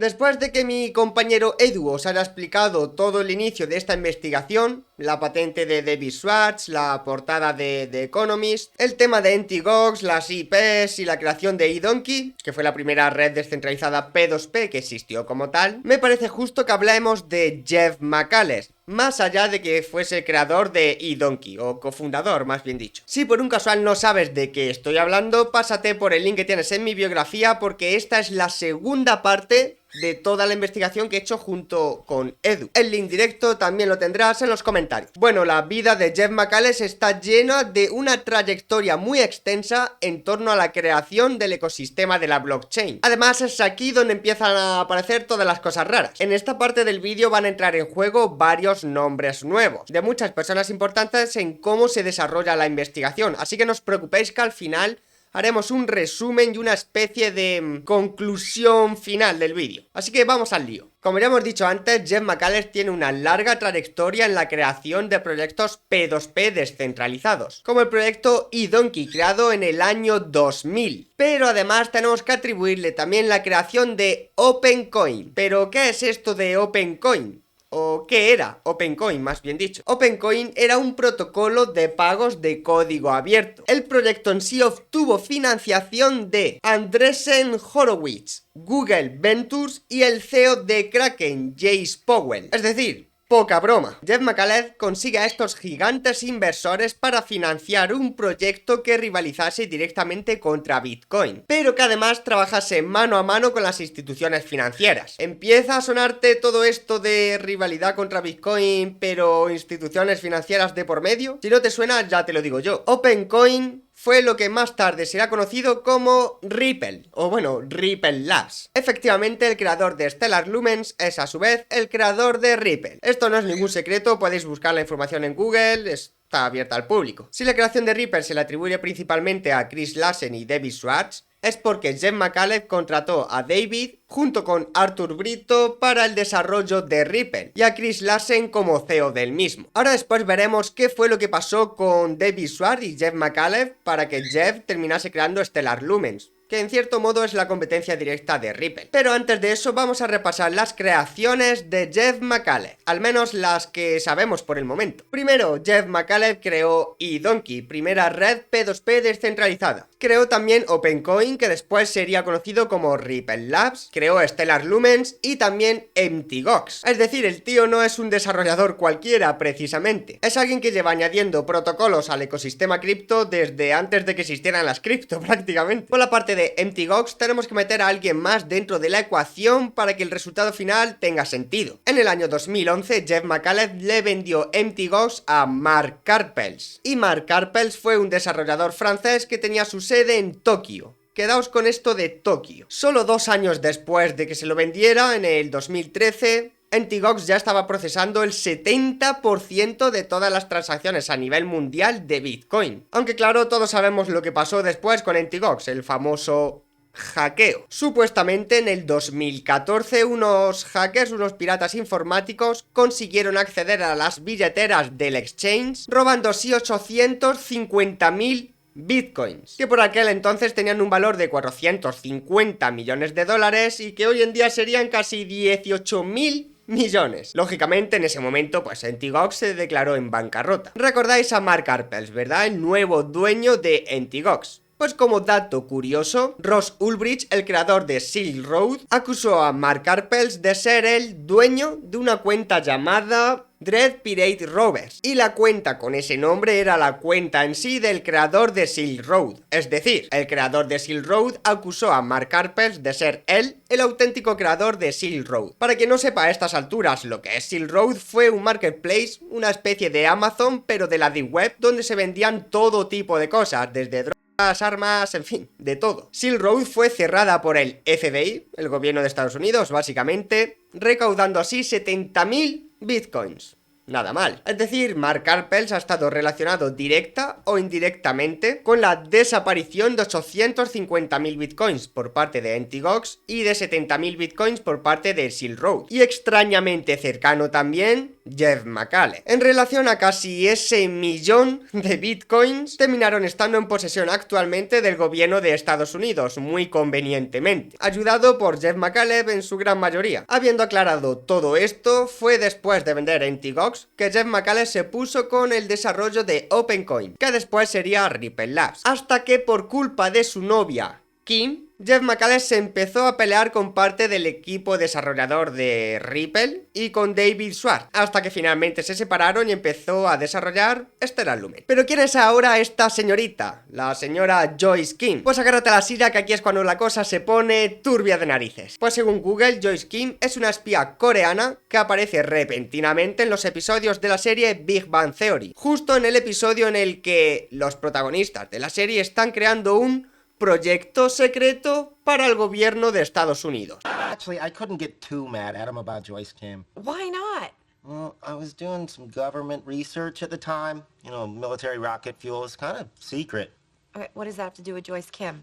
Después de que mi compañero Edu os haya explicado todo el inicio de esta investigación, la patente de David Schwartz, la portada de The Economist, el tema de Antigox, las IPs y la creación de eDonkey, que fue la primera red descentralizada P2P que existió como tal, me parece justo que hablemos de Jeff McAllister, más allá de que fuese creador de eDonkey, o cofundador más bien dicho. Si por un casual no sabes de qué estoy hablando, pásate por el link que tienes en mi biografía porque esta es la segunda parte de toda la investigación que he hecho junto con Edu. El link directo también lo tendrás en los comentarios. Bueno, la vida de Jeff McAllister está llena de una trayectoria muy extensa en torno a la creación del ecosistema de la blockchain. Además es aquí donde empiezan a aparecer todas las cosas raras. En esta parte del vídeo van a entrar en juego varios nombres nuevos de muchas personas importantes en cómo se desarrolla la investigación, así que no os preocupéis que al final haremos un resumen y una especie de conclusión final del vídeo. Así que vamos al lío. Como ya hemos dicho antes, Jeff McAllister tiene una larga trayectoria en la creación de proyectos P2P descentralizados, como el proyecto eDonkey, creado en el año 2000. Pero además tenemos que atribuirle también la creación de OpenCoin. ¿Pero qué es esto de OpenCoin? ¿O qué era? OpenCoin, más bien dicho. OpenCoin era un protocolo de pagos de código abierto. El proyecto en sí obtuvo financiación de Andreessen Horowitz, Google Ventures y el CEO de Kraken, Jace Powell. Es decir, poca broma. Jeff McAllister consigue a estos gigantes inversores para financiar un proyecto que rivalizase directamente contra Bitcoin, pero que además trabajase mano a mano con las instituciones financieras. ¿Empieza a sonarte todo esto de rivalidad contra Bitcoin, pero instituciones financieras de por medio? Si no te suena, ya te lo digo yo. OpenCoin fue lo que más tarde será conocido como Ripple, o bueno, Ripple Labs. Efectivamente, el creador de Stellar Lumens es a su vez el creador de Ripple. Esto no es ningún secreto, podéis buscar la información en Google, está abierta al público. Si la creación de Ripple se le atribuye principalmente a Chris Larsen y David Schwartz, es porque Jeff McAllister contrató a David junto con Arthur Brito para el desarrollo de Ripple y a Chris Larsen como CEO del mismo. Ahora después veremos qué fue lo que pasó con David Schwartz y Jeff McAllister para que Jeff terminase creando Stellar Lumens, que en cierto modo es la competencia directa de Ripple. Pero antes de eso vamos a repasar las creaciones de Jeff McAllister, al menos las que sabemos por el momento. Primero, Jeff McAllister creó eDonkey, primera red P2P descentralizada. Creó también OpenCoin, que después sería conocido como Ripple Labs, creó Stellar Lumens y también Emptygox. Es decir, el tío no es un desarrollador cualquiera precisamente, es alguien que lleva añadiendo protocolos al ecosistema cripto desde antes de que existieran las cripto prácticamente. Por la parte de Emptygox tenemos que meter a alguien más dentro de la ecuación para que el resultado final tenga sentido. En el año 2011 Jeff McAllister le vendió Emptygox a Mark Karpels, y Mark Karpels fue un desarrollador francés que tenía su sede en Tokio. Quedaos con esto de Tokio. Solo 2 años después de que se lo vendiera, en el 2013, Emptygox ya estaba procesando el 70% de todas las transacciones a nivel mundial de Bitcoin. Aunque claro, todos sabemos lo que pasó después con Emptygox, el famoso hackeo. Supuestamente en el 2014 unos hackers, unos piratas informáticos, consiguieron acceder a las billeteras del exchange, robando así 850.000 bitcoins, que por aquel entonces tenían un valor de 450 millones de dólares y que hoy en día serían casi 18.000 millones. Lógicamente en ese momento pues Emptygox se declaró en bancarrota. Recordáis a Mark Karpels, ¿verdad? El nuevo dueño de Emptygox. Pues como dato curioso, Ross Ulbricht, el creador de Silk Road, acusó a Mark Karpels de ser el dueño de una cuenta llamada Dread Pirate Rovers, y la cuenta con ese nombre era la cuenta en sí del creador de Silk Road. Es decir, el creador de Silk Road acusó a Mark Karpels de ser él el auténtico creador de Silk Road. Para quien no sepa a estas alturas lo que es Silk Road, fue un marketplace, una especie de Amazon pero de la Deep Web, donde se vendían todo tipo de cosas, desde drogas, armas, en fin, de todo. Silk Road fue cerrada por el FBI, el gobierno de Estados Unidos básicamente, recaudando así 70.000 bitcoins. Nada mal. Es decir, Mark Karpels ha estado relacionado directa o indirectamente con la desaparición de 850.000 bitcoins por parte de Emptygox y de 70.000 bitcoins por parte de Silk Road. Y extrañamente cercano también Jeff McCaleb. En relación a casi ese millón de bitcoins, terminaron estando en posesión actualmente del gobierno de Estados Unidos, muy convenientemente, ayudado por Jeff McCaleb en su gran mayoría. Habiendo aclarado todo esto, fue después de vender Antigox que Jeff McCaleb se puso con el desarrollo de OpenCoin, que después sería Ripple Labs, hasta que por culpa de su novia, Kim, Jeff McCaleb se empezó a pelear con parte del equipo desarrollador de Ripple y con David Schwartz, hasta que finalmente se separaron y empezó a desarrollar Stellar Lumen. ¿Pero quién es ahora esta señorita? La señora Joyce Kim. Pues agárrate a la silla, que aquí es cuando la cosa se pone turbia de narices. Pues según Google, Joyce Kim es una espía coreana que aparece repentinamente en los episodios de la serie Big Bang Theory, justo en el episodio en el que los protagonistas de la serie están creando un proyecto secreto para el gobierno de Estados Unidos. Actually, I couldn't get too mad at him about Joyce Kim. Why not? Well, I was doing some government research at the time. You know, military rocket fuel is kind of secret. Okay, what does that have to do with Joyce Kim?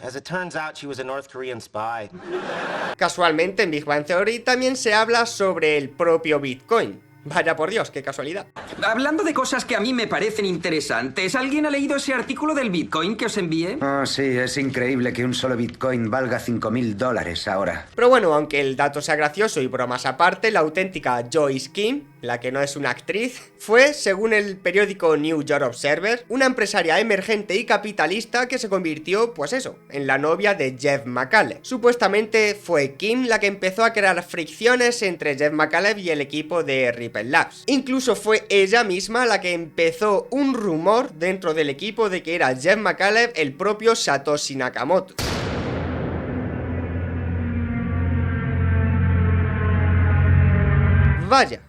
As it turns out, she was a North Korean spy. Casualmente, en Big Bang Theory también se habla sobre el propio Bitcoin. Vaya por Dios, qué casualidad. Hablando de cosas que a mí me parecen interesantes, ¿alguien ha leído ese artículo del Bitcoin que os envié? Oh, sí, es increíble que un solo Bitcoin valga $5.000 ahora. Pero bueno, aunque el dato sea gracioso y bromas aparte, la auténtica Joyce Kim, la que no es una actriz, fue, según el periódico New York Observer, una empresaria emergente y capitalista que se convirtió, pues eso, en la novia de Jeff McCaleb. Supuestamente fue Kim la que empezó a crear fricciones entre Jeff McCaleb y el equipo de Ripple Labs. Incluso fue ella misma la que empezó un rumor dentro del equipo de que era Jeff McCaleb el propio Satoshi Nakamoto. Vaya.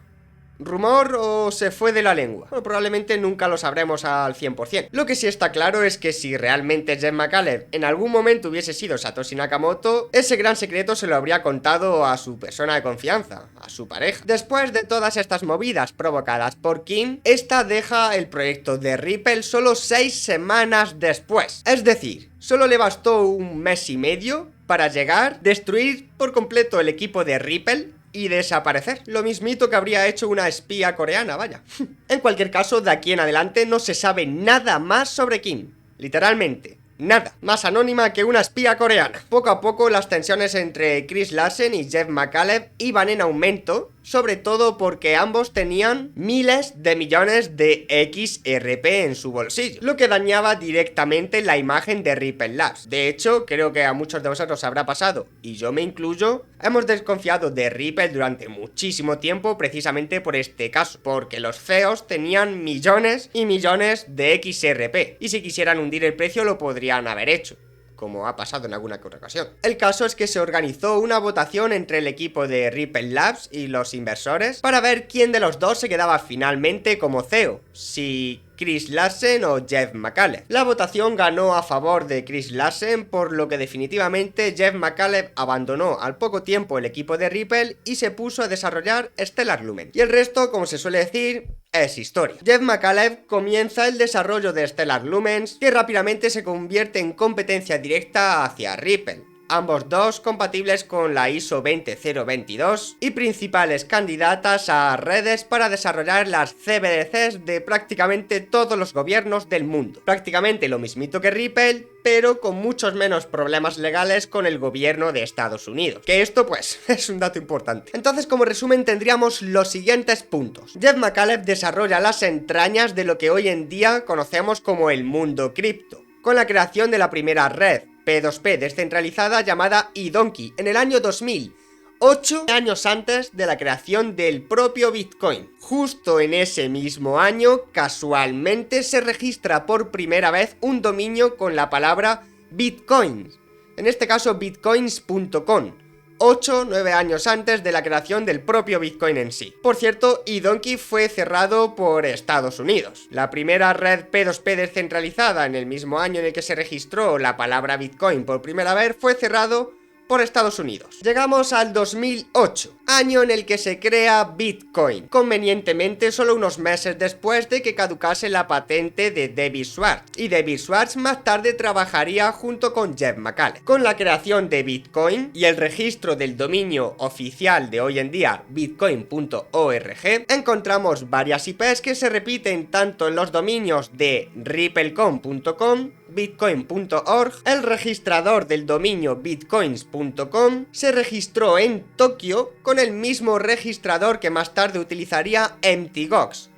¿Rumor o se fue de la lengua? Bueno, probablemente nunca lo sabremos al 100%. Lo que sí está claro es que si realmente Jeff McCaleb en algún momento hubiese sido Satoshi Nakamoto, ese gran secreto se lo habría contado a su persona de confianza, a su pareja. Después de todas estas movidas provocadas por Kim, esta deja el proyecto de Ripple solo 6 semanas después. Es decir, solo le bastó un mes y medio para llegar, destruir por completo el equipo de Ripple y desaparecer. Lo mismito que habría hecho una espía coreana, vaya. En cualquier caso, de aquí en adelante no se sabe nada más sobre Kim. Literalmente, nada. Más anónima que una espía coreana. Poco a poco las tensiones entre Chris Larsen y Jeff McCaleb iban en aumento, sobre todo porque ambos tenían miles de millones de XRP en su bolsillo, lo que dañaba directamente la imagen de Ripple Labs. De hecho, creo que a muchos de vosotros habrá pasado, y yo me incluyo, hemos desconfiado de Ripple durante muchísimo tiempo precisamente por este caso, porque los feos tenían millones y millones de XRP, y si quisieran hundir el precio lo podrían haber hecho, como ha pasado en alguna que otra ocasión. El caso es que se organizó una votación entre el equipo de Ripple Labs y los inversores para ver quién de los dos se quedaba finalmente como CEO, si Chris Larsen o Jeff McCaleb. La votación ganó a favor de Chris Larsen, por lo que definitivamente Jeff McCaleb abandonó al poco tiempo el equipo de Ripple y se puso a desarrollar Stellar Lumen. Y el resto, como se suele decir, es historia. Jeff McCaleb comienza el desarrollo de Stellar Lumens, que rápidamente se convierte en competencia directa hacia Ripple, ambos dos compatibles con la ISO 20022 y principales candidatas a redes para desarrollar las CBDCs de prácticamente todos los gobiernos del mundo. Prácticamente lo mismito que Ripple, pero con muchos menos problemas legales con el gobierno de Estados Unidos. Que esto, pues, es un dato importante. Entonces, como resumen, tendríamos los siguientes puntos. Jeff McCaleb desarrolla las entrañas de lo que hoy en día conocemos como el mundo cripto, con la creación de la primera red P2P descentralizada llamada eDonkey en el año 2000, 8 años antes de la creación del propio Bitcoin. Justo en ese mismo año, casualmente, se registra por primera vez un dominio con la palabra Bitcoins, en este caso bitcoins.com, 8-9 años antes de la creación del propio Bitcoin en sí. Por cierto, eDonkey fue cerrado por Estados Unidos. La primera red P2P descentralizada en el mismo año en el que se registró la palabra Bitcoin por primera vez fue cerrado por Estados Unidos. Llegamos al 2008, año en el que se crea Bitcoin, convenientemente solo unos meses después de que caducase la patente de David Schwartz, y David Schwartz más tarde trabajaría junto con Jeff McCallum. Con la creación de Bitcoin y el registro del dominio oficial de hoy en día, bitcoin.org, encontramos varias IPs que se repiten tanto en los dominios de ripplecom.com, bitcoin.org, el registrador del dominio bitcoins.com se registró en Tokio con el mismo registrador que más tarde utilizaría Mt. Gox.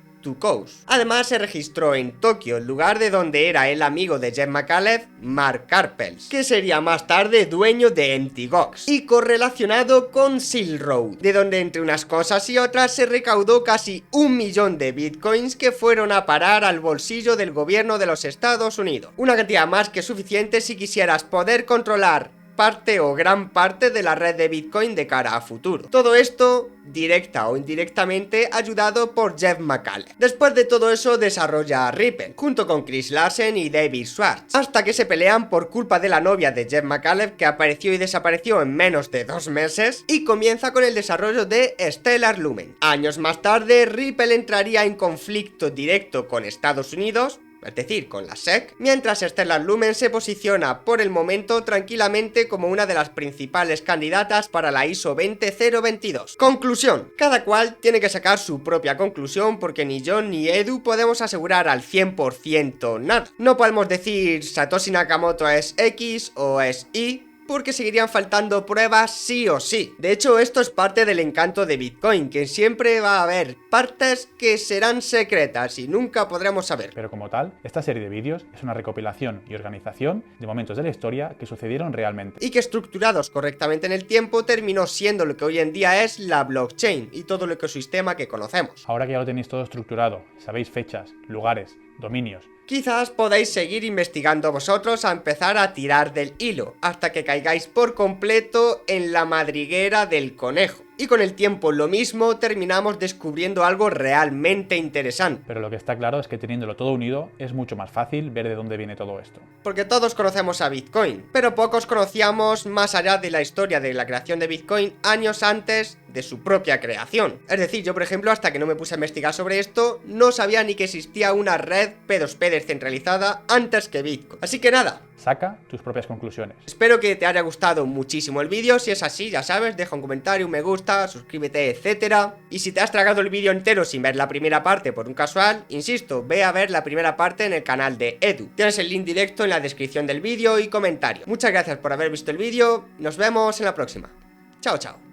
Además se registró en Tokio, el lugar de donde era el amigo de Jeff McCallum, Mark Karpels, que sería más tarde dueño de Mt. Gox, y correlacionado con Silk Road, de donde entre unas cosas y otras se recaudó casi 1 millón de bitcoins que fueron a parar al bolsillo del gobierno de los Estados Unidos. Una cantidad más que suficiente si quisieras poder controlar parte o gran parte de la red de Bitcoin de cara a futuro. Todo esto, directa o indirectamente, ayudado por Jeff McCallum. Después de todo eso desarrolla Ripple, junto con Chris Larsen y David Schwartz, hasta que se pelean por culpa de la novia de Jeff McCallum, que apareció y desapareció en menos de 2 meses, y comienza con el desarrollo de Stellar Lumen. Años más tarde, Ripple entraría en conflicto directo con Estados Unidos, es decir, con la SEC, mientras Stellar Lumen se posiciona por el momento tranquilamente como una de las principales candidatas para la ISO 20022. Conclusión: cada cual tiene que sacar su propia conclusión, porque ni yo ni Edu podemos asegurar al 100% nada. No podemos decir Satoshi Nakamoto es X o es Y, porque seguirían faltando pruebas sí o sí. De hecho, esto es parte del encanto de Bitcoin, que siempre va a haber partes que serán secretas y nunca podremos saber. Pero como tal, esta serie de vídeos es una recopilación y organización de momentos de la historia que sucedieron realmente. Y que estructurados correctamente en el tiempo terminó siendo lo que hoy en día es la blockchain y todo el ecosistema que conocemos. Ahora que ya lo tenéis todo estructurado, sabéis fechas, lugares, dominios, quizás podáis seguir investigando vosotros a empezar a tirar del hilo, hasta que caigáis por completo en la madriguera del conejo. Y con el tiempo lo mismo, terminamos descubriendo algo realmente interesante. Pero lo que está claro es que teniéndolo todo unido es mucho más fácil ver de dónde viene todo esto. Porque todos conocemos a Bitcoin, pero pocos conocíamos más allá de la historia de la creación de Bitcoin años antes de su propia creación. Es decir, yo por ejemplo, hasta que no me puse a investigar sobre esto, no sabía ni que existía una red P2P descentralizada antes que Bitcoin. Así que nada, saca tus propias conclusiones. Espero que te haya gustado muchísimo el vídeo. Si es así, ya sabes, deja un comentario, un me gusta, suscríbete, etcétera. Y si te has tragado el vídeo entero sin ver la primera parte por un casual, insisto, ve a ver la primera parte en el canal de Edu. Tienes el link directo en la descripción del vídeo y comentario. Muchas gracias por haber visto el vídeo. Nos vemos en la próxima. Chao, chao.